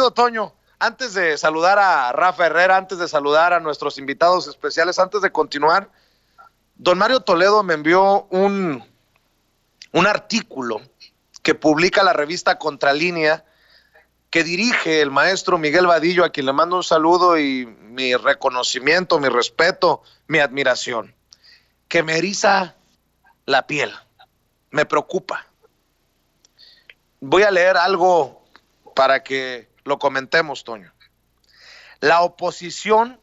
querido Toño, antes de saludar a Rafa Herrera, antes de saludar a nuestros invitados especiales, antes de continuar, don Mario Toledo me envió un artículo que publica la revista Contralínea, que dirige el maestro Miguel Vadillo, a quien le mando un saludo y mi reconocimiento, mi respeto, mi admiración, que me eriza la piel, me preocupa. Voy a leer algo para que lo comentemos, Toño. La oposición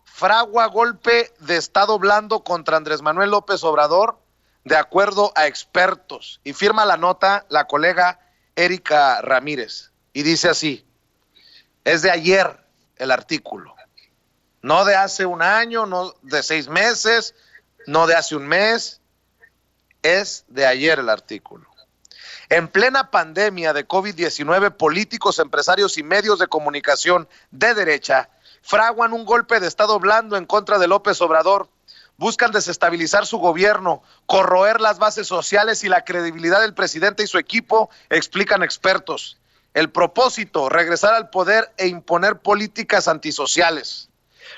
fragua golpe de Estado blando contra Andrés Manuel López Obrador, de acuerdo a expertos. Y firma la nota la colega Erika Ramírez. Y dice así, es de ayer el artículo. No de hace un año, no de 6 meses, no de hace un mes. Es de ayer el artículo. En plena pandemia de COVID-19, políticos, empresarios y medios de comunicación de derecha fraguan un golpe de Estado blando en contra de López Obrador. Buscan desestabilizar su gobierno, corroer las bases sociales y la credibilidad del presidente y su equipo, explican expertos. El propósito, regresar al poder e imponer políticas antisociales.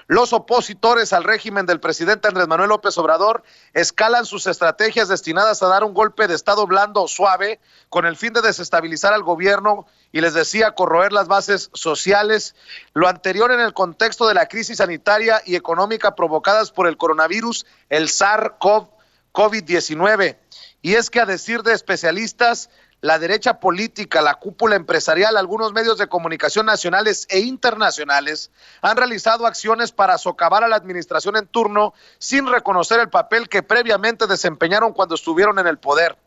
Los opositores al régimen del presidente Andrés Manuel López Obrador escalan sus estrategias destinadas a dar un golpe de Estado blando o suave con el fin de desestabilizar al gobierno y, les decía, corroer las bases sociales. Lo anterior en el contexto de la crisis sanitaria y económica provocadas por el coronavirus, el SARS-CoV-19. Y es que, a decir de especialistas, la derecha política, la cúpula empresarial, algunos medios de comunicación nacionales e internacionales han realizado acciones para socavar a la administración en turno sin reconocer el papel que previamente desempeñaron cuando estuvieron en el poder.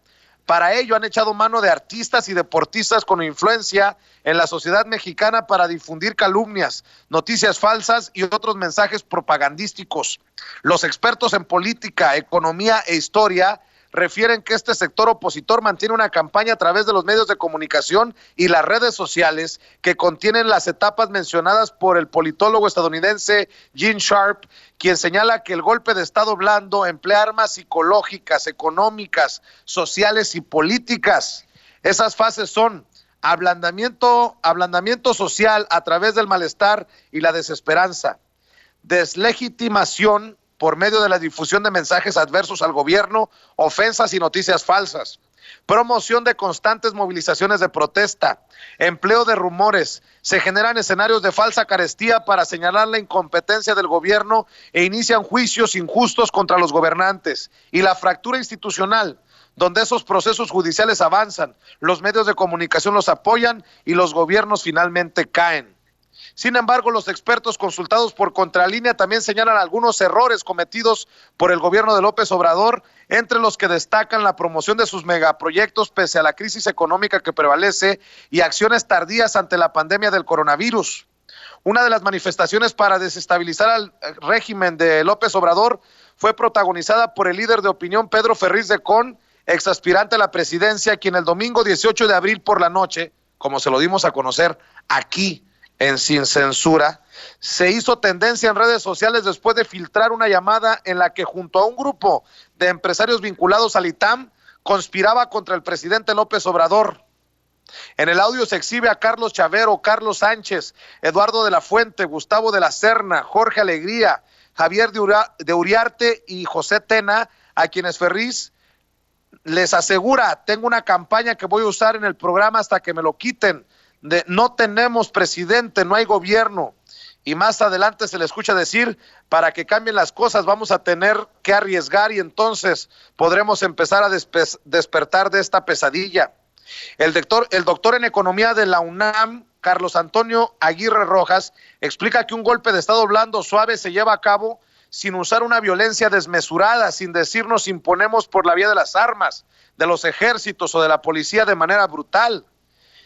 Para ello han echado mano de artistas y deportistas con influencia en la sociedad mexicana para difundir calumnias, noticias falsas y otros mensajes propagandísticos. Los expertos en política, economía e historia refieren que este sector opositor mantiene una campaña a través de los medios de comunicación y las redes sociales que contienen las etapas mencionadas por el politólogo estadounidense Gene Sharp, quien señala que el golpe de Estado blando emplea armas psicológicas, económicas, sociales y políticas. Esas fases son ablandamiento social a través del malestar y la desesperanza, deslegitimación por medio de la difusión de mensajes adversos al gobierno, ofensas y noticias falsas, promoción de constantes movilizaciones de protesta, empleo de rumores, se generan escenarios de falsa carestía para señalar la incompetencia del gobierno e inician juicios injustos contra los gobernantes, y la fractura institucional, donde esos procesos judiciales avanzan, los medios de comunicación los apoyan y los gobiernos finalmente caen. Sin embargo, los expertos consultados por Contralínea también señalan algunos errores cometidos por el gobierno de López Obrador, entre los que destacan la promoción de sus megaproyectos pese a la crisis económica que prevalece y acciones tardías ante la pandemia del coronavirus. Una de las manifestaciones para desestabilizar al régimen de López Obrador fue protagonizada por el líder de opinión Pedro Ferriz de Con, exaspirante a la presidencia, quien el domingo 18 de abril por la noche, como se lo dimos a conocer aquí en Sin Censura, se hizo tendencia en redes sociales después de filtrar una llamada en la que, junto a un grupo de empresarios vinculados al ITAM, conspiraba contra el presidente López Obrador. En el audio se exhibe a Carlos Chavero, Carlos Sánchez, Eduardo de la Fuente, Gustavo de la Serna, Jorge Alegría, Javier de Uriarte y José Tena, a quienes Ferriz les asegura: tengo una campaña que voy a usar en el programa hasta que me lo quiten, de no tenemos presidente, no hay gobierno. Y más adelante se le escucha decir: para que cambien las cosas vamos a tener que arriesgar y entonces podremos empezar a despertar de esta pesadilla. El doctor en economía de la UNAM, Carlos Antonio Aguirre Rojas, explica que un golpe de Estado blando suave se lleva a cabo sin usar una violencia desmesurada, sin decirnos imponemos por la vía de las armas, de los ejércitos o de la policía de manera brutal.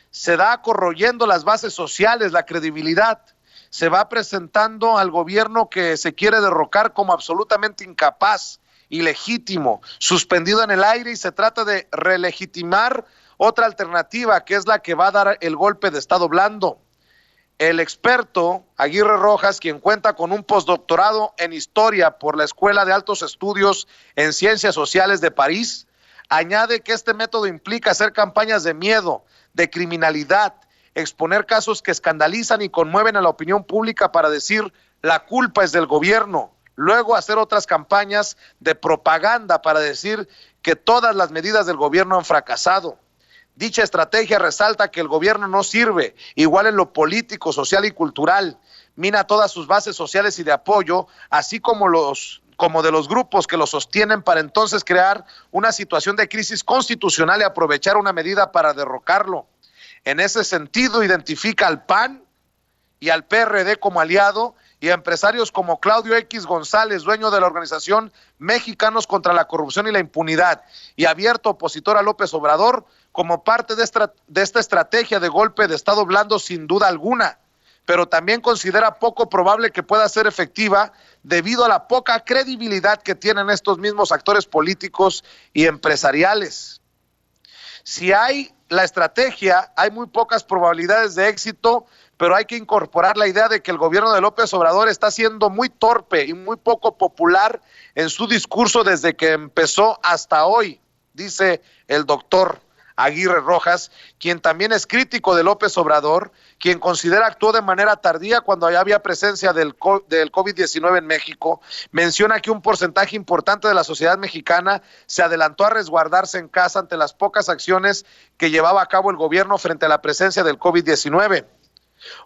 Se da corroyendo las bases sociales, la credibilidad. Se va presentando al gobierno que se quiere derrocar como absolutamente incapaz, ilegítimo, suspendido en el aire, y se trata de relegitimar otra alternativa, que es la que va a dar el golpe de Estado blando. El experto Aguirre Rojas, quien cuenta con un postdoctorado en historia por la Escuela de Altos Estudios en Ciencias Sociales de París, añade que este método implica hacer campañas de miedo, de criminalidad, exponer casos que escandalizan y conmueven a la opinión pública para decir la culpa es del gobierno, luego hacer otras campañas de propaganda para decir que todas las medidas del gobierno han fracasado. Dicha estrategia resalta que el gobierno no sirve, igual en lo político, social y cultural, mina todas sus bases sociales y de apoyo, así como de los grupos que lo sostienen, para entonces crear una situación de crisis constitucional y aprovechar una medida para derrocarlo. En ese sentido, identifica al PAN y al PRD como aliado y a empresarios como Claudio X González, dueño de la organización Mexicanos contra la Corrupción y la Impunidad, y abierto opositor a López Obrador, como parte de esta estrategia de golpe de Estado blando, sin duda alguna, pero también considera poco probable que pueda ser efectiva debido a la poca credibilidad que tienen estos mismos actores políticos y empresariales. Si hay la estrategia, hay muy pocas probabilidades de éxito, pero hay que incorporar la idea de que el gobierno de López Obrador está siendo muy torpe y muy poco popular en su discurso desde que empezó hasta hoy, dice el doctor Aguirre Rojas, quien también es crítico de López Obrador, quien considera actuó de manera tardía cuando ya había presencia del COVID-19 en México. Menciona que un porcentaje importante de la sociedad mexicana se adelantó a resguardarse en casa ante las pocas acciones que llevaba a cabo el gobierno frente a la presencia del COVID-19.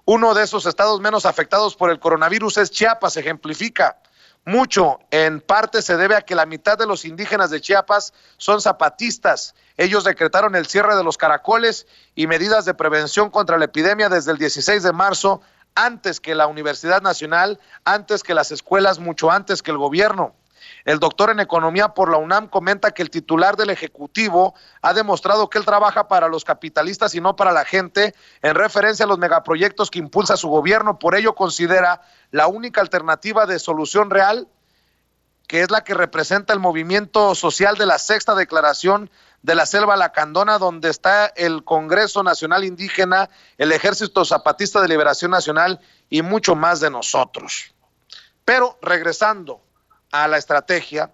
Uno de esos estados menos afectados por el coronavirus es Chiapas, ejemplifica. Mucho, en parte, se debe a que la mitad de los indígenas de Chiapas son zapatistas. Ellos decretaron el cierre de los caracoles y medidas de prevención contra la epidemia desde el 16 de marzo, antes que la Universidad Nacional, antes que las escuelas, mucho antes que el gobierno. El doctor en economía por la UNAM comenta que el titular del Ejecutivo ha demostrado que él trabaja para los capitalistas y no para la gente, en referencia a los megaproyectos que impulsa su gobierno. Por ello considera la única alternativa de solución real, que es la que representa el movimiento social de la Sexta Declaración de la Selva Lacandona, donde está el Congreso Nacional Indígena, el Ejército Zapatista de Liberación Nacional y mucho más de nosotros. Pero regresando a la estrategia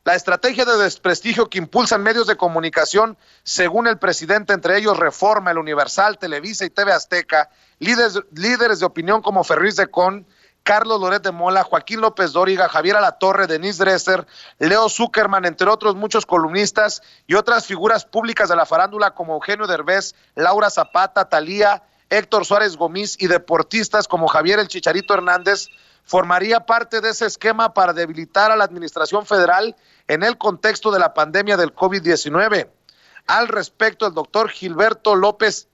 de desprestigio que impulsan medios de comunicación, según el presidente, entre ellos Reforma, El Universal, Televisa y TV Azteca, líderes de opinión como Ferriz de Con, Carlos Loret de Mola, Joaquín López Dóriga, Javier Alatorre, Denise Dresser, Leo Zuckerman, entre otros muchos columnistas y otras figuras públicas de la farándula como Eugenio Derbez, Laura Zapata, Thalía, Héctor Suárez Gómez y deportistas como Javier El Chicharito Hernández, formaría parte de ese esquema para debilitar a la administración federal en el contexto de la pandemia del COVID-19. Al respecto, el doctor Gilberto López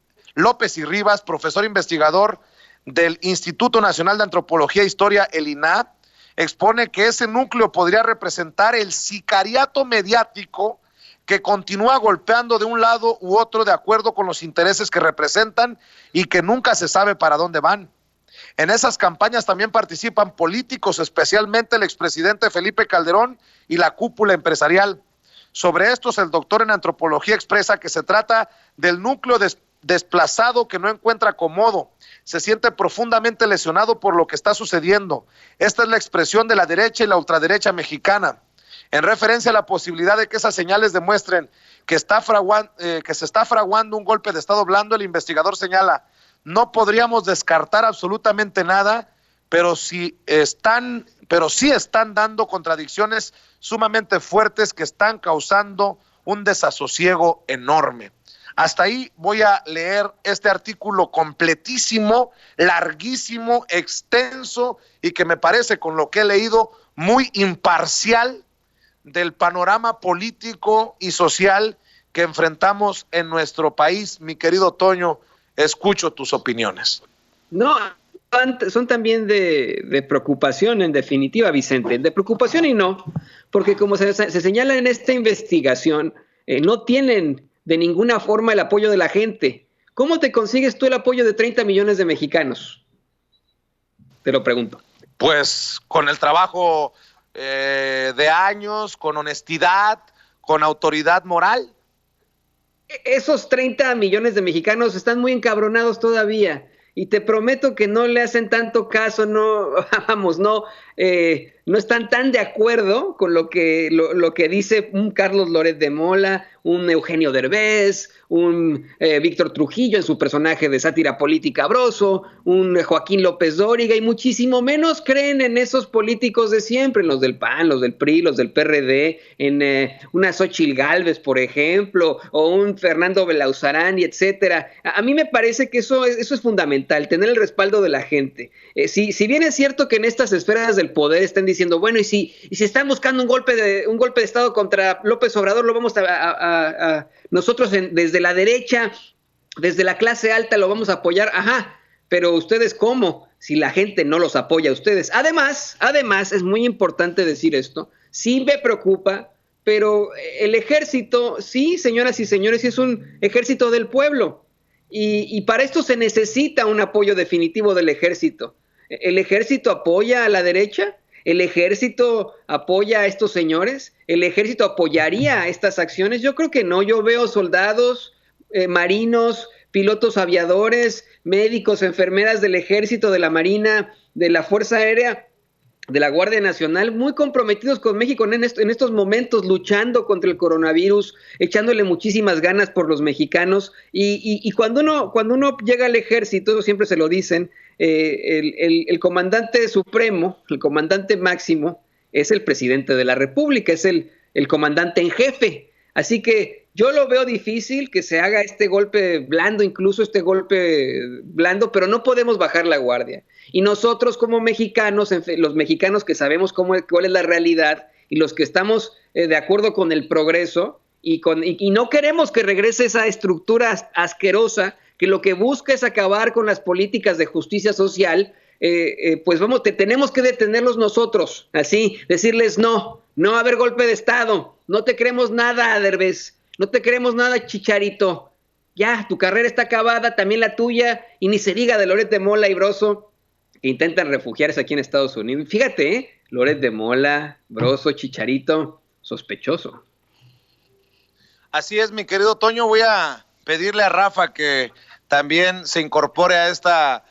y Rivas, profesor investigador del Instituto Nacional de Antropología e Historia, el INAH, expone que ese núcleo podría representar el sicariato mediático que continúa golpeando de un lado u otro de acuerdo con los intereses que representan y que nunca se sabe para dónde van. En esas campañas también participan políticos, especialmente el expresidente Felipe Calderón y la cúpula empresarial. Sobre estos, el doctor en antropología expresa que se trata del núcleo desplazado que no encuentra acomodo, se siente profundamente lesionado por lo que está sucediendo. Esta es la expresión de la derecha y la ultraderecha mexicana. En referencia a la posibilidad de que esas señales demuestren que se está fraguando un golpe de Estado blando, el investigador señala: no podríamos descartar absolutamente nada, pero sí están dando contradicciones sumamente fuertes que están causando un desasosiego enorme. Hasta ahí voy a leer este artículo completísimo, larguísimo, extenso y que me parece, con lo que he leído, muy imparcial del panorama político y social que enfrentamos en nuestro país. Mi querido Toño, escucho tus opiniones. No, son también de preocupación, en definitiva, Vicente, de preocupación y no, porque como se señala en esta investigación, no tienen de ninguna forma el apoyo de la gente. ¿Cómo te consigues tú el apoyo de 30 millones de mexicanos? Te lo pregunto. Pues con el trabajo de años, con honestidad, con autoridad moral. Esos 30 millones de mexicanos están muy encabronados todavía y te prometo que no le hacen tanto caso, no, vamos, no, no están tan de acuerdo con lo que dice un Carlos Loret de Mola, un Eugenio Derbez, un Víctor Trujillo en su personaje de sátira política Broso, un Joaquín López Dóriga, y muchísimo menos creen en esos políticos de siempre, en los del PAN, los del PRI, los del PRD, en una Xóchitl Gálvez, por ejemplo, o un Fernando Belauzarán, y etcétera. A mí me parece que eso es fundamental, tener el respaldo de la gente. Si bien es cierto que en estas esferas del poder están diciendo, bueno, y si están buscando un golpe de Estado contra López Obrador, lo vamos a nosotros desde la derecha, desde la clase alta lo vamos a apoyar. Ajá, pero ustedes ¿cómo? Si la gente no los apoya a ustedes. Además, es muy importante decir esto, sí me preocupa, pero el ejército, sí, señoras y señores, sí es un ejército del pueblo. Y para esto se necesita un apoyo definitivo del ejército. ¿El ejército apoya a la derecha? ¿El ejército apoya a estos señores? ¿El ejército apoyaría estas acciones? Yo creo que no. Yo veo soldados, marinos, pilotos aviadores, médicos, enfermeras del ejército, de la marina, de la Fuerza Aérea, de la Guardia Nacional, muy comprometidos con México en estos momentos, luchando contra el coronavirus, echándole muchísimas ganas por los mexicanos. Y cuando uno llega al ejército, siempre se lo dicen, el comandante supremo, el comandante máximo, es el presidente de la República, es el comandante en jefe. Así que yo lo veo difícil que se haga este golpe blando, pero no podemos bajar la guardia. Y nosotros como mexicanos, los mexicanos que sabemos cuál es la realidad y los que estamos de acuerdo con el progreso y no queremos que regrese esa estructura asquerosa que lo que busca es acabar con las políticas de justicia social, pues tenemos que detenerlos nosotros, así, decirles no va a haber golpe de Estado, no te creemos nada, Derbez, no te creemos nada, Chicharito, ya, tu carrera está acabada, también la tuya, y ni se diga de Loret de Mola y Broso, que intentan refugiarse aquí en Estados Unidos. Fíjate, Loret de Mola, Broso, Chicharito, sospechoso. Así es, mi querido Toño, voy a pedirle a Rafa que también se incorpore a esta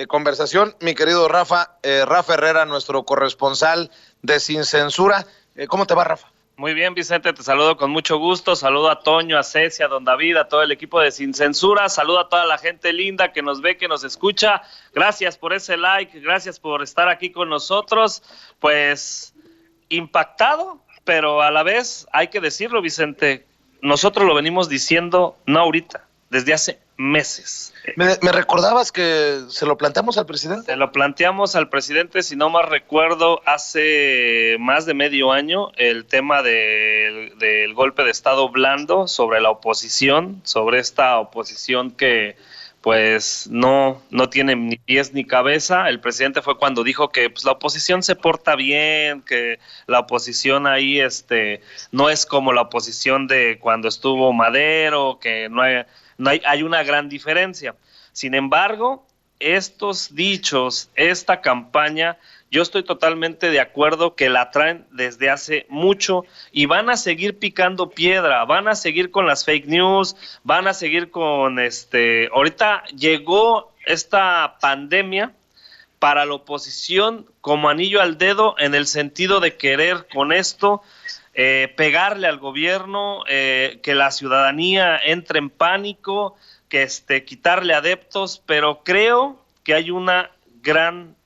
conversación. Mi querido Rafa Herrera, nuestro corresponsal de Sin Censura. ¿Cómo te va, Rafa? Muy bien, Vicente, te saludo con mucho gusto. Saludo a Toño, a Ceci, a don David, a todo el equipo de Sin Censura. Saludo a toda la gente linda que nos ve, que nos escucha. Gracias por ese like, gracias por estar aquí con nosotros. Pues impactado, pero a la vez hay que decirlo, Vicente, nosotros lo venimos diciendo no ahorita, desde hace meses. ¿Me recordabas que se lo planteamos al presidente? Se lo planteamos al presidente, si no más recuerdo, hace más de medio año, el tema del golpe de Estado blando sobre la oposición, sobre esta oposición que pues no tiene ni pies ni cabeza. El presidente fue cuando dijo que pues, la oposición se porta bien, que la oposición ahí no es como la oposición de cuando estuvo Madero, que hay una gran diferencia. Sin embargo, estos dichos, esta campaña, yo estoy totalmente de acuerdo que la traen desde hace mucho y van a seguir picando piedra, van a seguir con las fake news, van a seguir con ahorita llegó esta pandemia para la oposición como anillo al dedo en el sentido de querer con esto pegarle al gobierno, que la ciudadanía entre en pánico, que quitarle adeptos, pero creo que hay una gran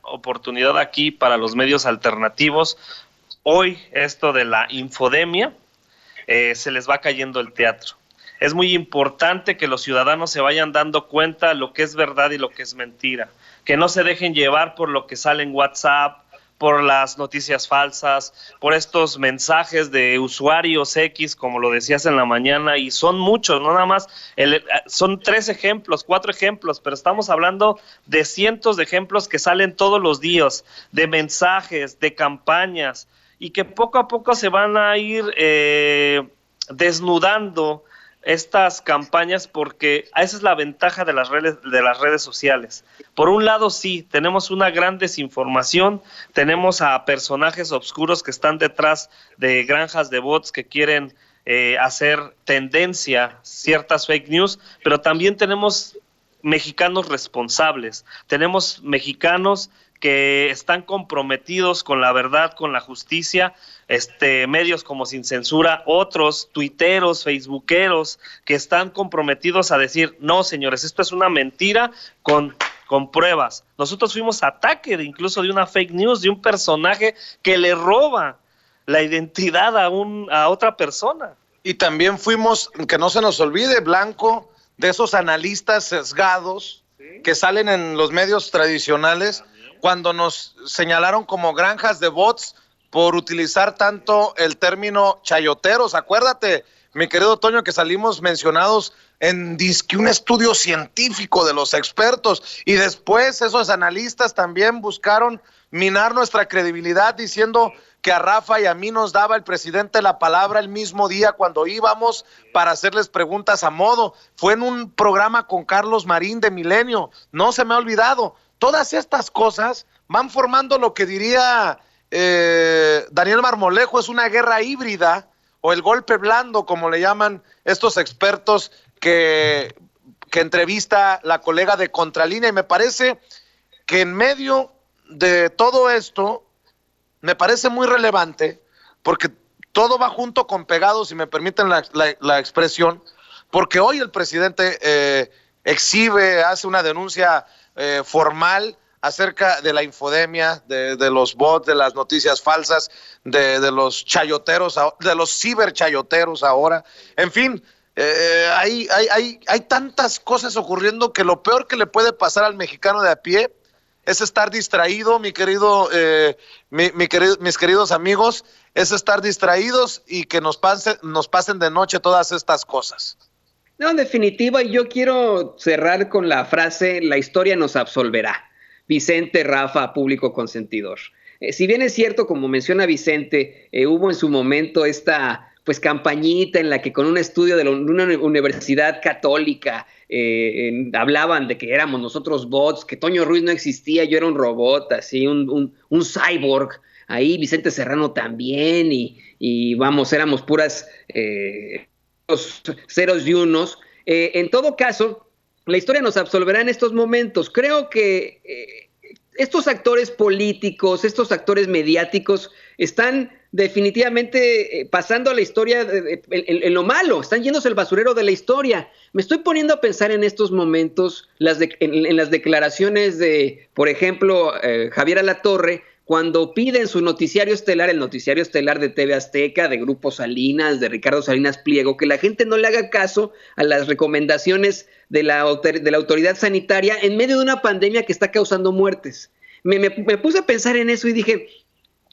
oportunidad aquí para los medios alternativos. Hoy esto de la infodemia se les va cayendo el teatro. Es muy importante que los ciudadanos se vayan dando cuenta lo que es verdad y lo que es mentira, que no se dejen llevar por lo que sale en WhatsApp, por las noticias falsas, por estos mensajes de usuarios X, como lo decías en la mañana, y son muchos, no nada más, son 3 ejemplos, 4 ejemplos, pero estamos hablando de cientos de ejemplos que salen todos los días, de mensajes, de campañas, y que poco a poco se van a ir desnudando estas campañas, porque esa es la ventaja de las redes sociales. Por un lado, sí, tenemos una gran desinformación, tenemos a personajes oscuros que están detrás de granjas de bots que quieren hacer tendencia ciertas fake news, pero también tenemos mexicanos responsables, tenemos mexicanos que están comprometidos con la verdad, con la justicia, medios como Sin Censura, otros tuiteros, facebookeros, que están comprometidos a decir, no señores, esto es una mentira con pruebas. Nosotros fuimos ataque incluso de una fake news, de un personaje que le roba la identidad a otra persona. Y también fuimos, que no se nos olvide, blanco de esos analistas sesgados, ¿sí?, que salen en los medios tradicionales, cuando nos señalaron como granjas de bots por utilizar tanto el término chayoteros. Acuérdate, mi querido Toño, que salimos mencionados en un estudio científico de los expertos, y después esos analistas también buscaron minar nuestra credibilidad diciendo que a Rafa y a mí nos daba el presidente la palabra el mismo día cuando íbamos para hacerles preguntas a modo. Fue en un programa con Carlos Marín de Milenio, no se me ha olvidado. Todas estas cosas van formando lo que diría Daniel Marmolejo, es una guerra híbrida, o el golpe blando, como le llaman estos expertos que entrevista la colega de Contralínea. Y me parece que en medio de todo esto, me parece muy relevante, porque todo va junto con pegado, si me permiten la expresión, porque hoy el presidente hace una denuncia formal acerca de la infodemia, de los bots, de las noticias falsas, de los chayoteros, de los ciberchayoteros ahora. En fin, hay tantas cosas ocurriendo que lo peor que le puede pasar al mexicano de a pie es estar distraído, mis queridos amigos, es estar distraídos y que nos pasen de noche todas estas cosas. No, en definitiva, y yo quiero cerrar con la frase, la historia nos absolverá. Vicente, Rafa, público consentidor. Si bien es cierto, como menciona Vicente, hubo en su momento esta campañita en la que con un estudio de una universidad católica hablaban de que éramos nosotros bots, que Toño Ruiz no existía, yo era un robot, así, un cyborg. Ahí Vicente Serrano también, y vamos, éramos puras ceros y unos. En todo caso, la historia nos absolverá en estos momentos. Creo que estos actores políticos, estos actores mediáticos están definitivamente pasando a la historia en lo malo, están yéndose al basurero de la historia. Me estoy poniendo a pensar en estos momentos en las declaraciones de, por ejemplo, Javier Alatorre, cuando pide en su noticiario estelar, el noticiario estelar de TV Azteca, de Grupo Salinas, de Ricardo Salinas Pliego, que la gente no le haga caso a las recomendaciones de la autoridad sanitaria en medio de una pandemia que está causando muertes. Me puse a pensar en eso y dije,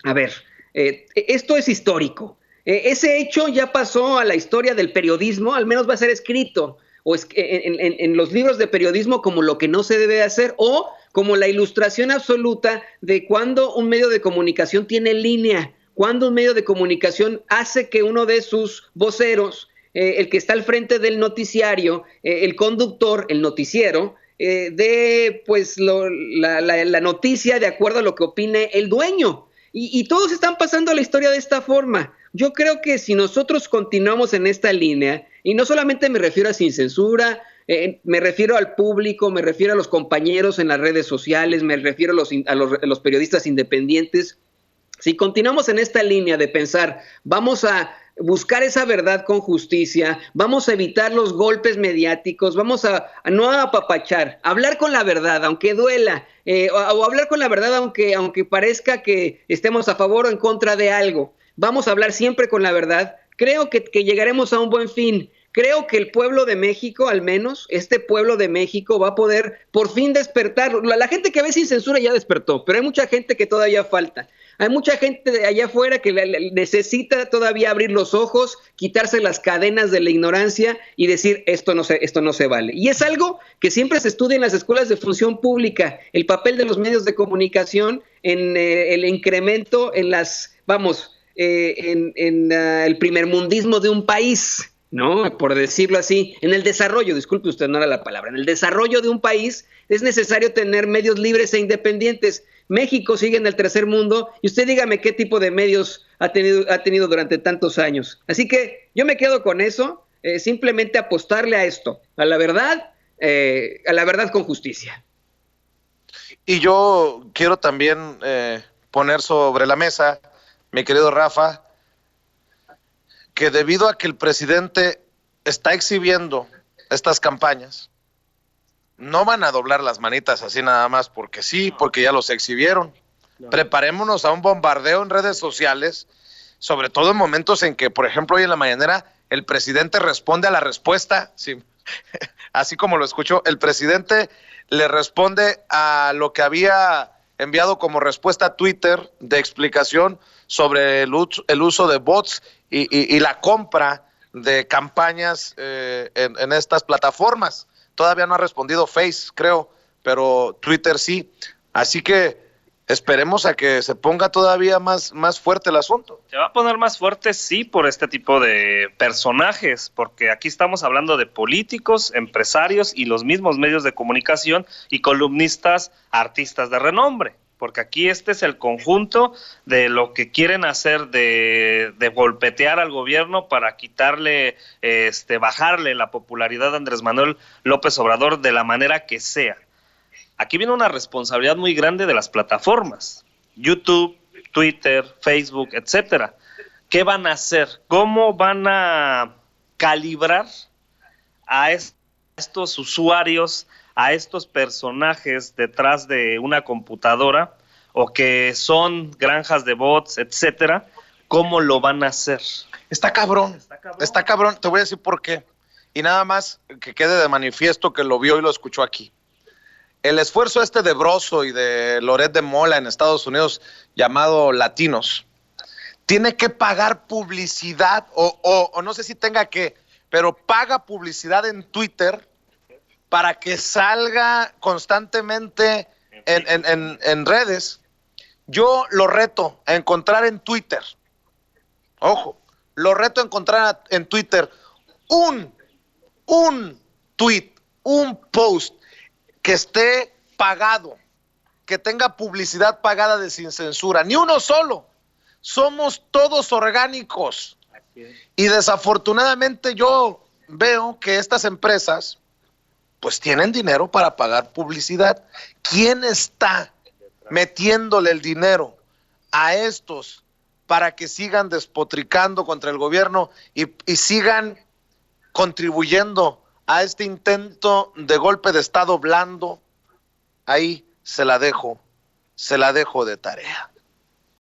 a ver, esto es histórico. Ese hecho ya pasó a la historia del periodismo, al menos va a ser escrito en los libros de periodismo como lo que no se debe hacer, o como la ilustración absoluta de cuando un medio de comunicación tiene línea, cuando un medio de comunicación hace que uno de sus voceros, el que está al frente del noticiario, el conductor, el noticiero, dé pues la noticia de acuerdo a lo que opine el dueño. Y todos están pasando la historia de esta forma. Yo creo que si nosotros continuamos en esta línea, y no solamente me refiero a Sin Censura, me refiero al público, me refiero a los compañeros en las redes sociales, me refiero a los periodistas independientes. Si continuamos en esta línea de pensar, vamos a buscar esa verdad con justicia, vamos a evitar los golpes mediáticos, vamos a no apapachar, hablar con la verdad, aunque duela, o hablar con la verdad aunque parezca que estemos a favor o en contra de algo. Vamos a hablar siempre con la verdad. Creo que llegaremos a un buen fin. Creo que el pueblo de México, al menos, este pueblo de México va a poder por fin despertar. La gente que ve Sin Censura ya despertó, pero hay mucha gente que todavía falta. Hay mucha gente de allá afuera que necesita todavía abrir los ojos, quitarse las cadenas de la ignorancia y decir esto no se vale. Y es algo que siempre se estudia en las escuelas de función pública, el papel de los medios de comunicación en el incremento en el primermundismo de un país, ¿no? Por decirlo así, en el desarrollo, disculpe usted, no era la palabra, en el desarrollo de un país es necesario tener medios libres e independientes. México sigue en el tercer mundo y usted dígame qué tipo de medios ha tenido durante tantos años. Así que yo me quedo con eso, simplemente apostarle a esto, a la verdad con justicia. Y yo quiero también poner sobre la mesa, mi querido Rafa, que debido a que el presidente está exhibiendo estas campañas, no van a doblar las manitas así nada más porque sí, porque ya los exhibieron. No. Preparémonos a un bombardeo en redes sociales, sobre todo en momentos en que, por ejemplo, hoy en la mañanera, el presidente responde a la respuesta, sí, así como lo escuchó, el presidente le responde a lo que había enviado como respuesta a Twitter de explicación sobre el uso de bots y la compra de campañas en estas plataformas. Todavía no ha respondido Face, creo, pero Twitter sí. Así que esperemos a que se ponga todavía más fuerte el asunto. Se va a poner más fuerte, sí, por este tipo de personajes, porque aquí estamos hablando de políticos, empresarios y los mismos medios de comunicación y columnistas, artistas de renombre, porque aquí este es el conjunto de lo que quieren hacer de golpetear al gobierno para quitarle, bajarle la popularidad a Andrés Manuel López Obrador de la manera que sea. Aquí viene una responsabilidad muy grande de las plataformas, YouTube, Twitter, Facebook, etcétera. ¿Qué van a hacer? ¿Cómo van a calibrar a estos usuarios, a estos personajes detrás de una computadora o que son granjas de bots, etcétera? ¿Cómo lo van a hacer? Está cabrón. Te voy a decir por qué. Y nada más que quede de manifiesto que lo vio y lo escuchó aquí. El esfuerzo de Broso y de Loret de Mola en Estados Unidos, llamado Latinos, tiene que pagar publicidad, o no sé si tenga que, pero paga publicidad en Twitter para que salga constantemente en redes. Yo lo reto a encontrar en Twitter, ojo, lo reto a encontrar en Twitter un tweet, un post que esté pagado, que tenga publicidad pagada de Sin Censura, ni uno solo. Somos todos orgánicos. Y desafortunadamente yo veo que estas empresas pues tienen dinero para pagar publicidad. ¿Quién está metiéndole el dinero a estos para que sigan despotricando contra el gobierno y sigan contribuyendo a este intento de golpe de Estado blando? Ahí se la dejo de tarea.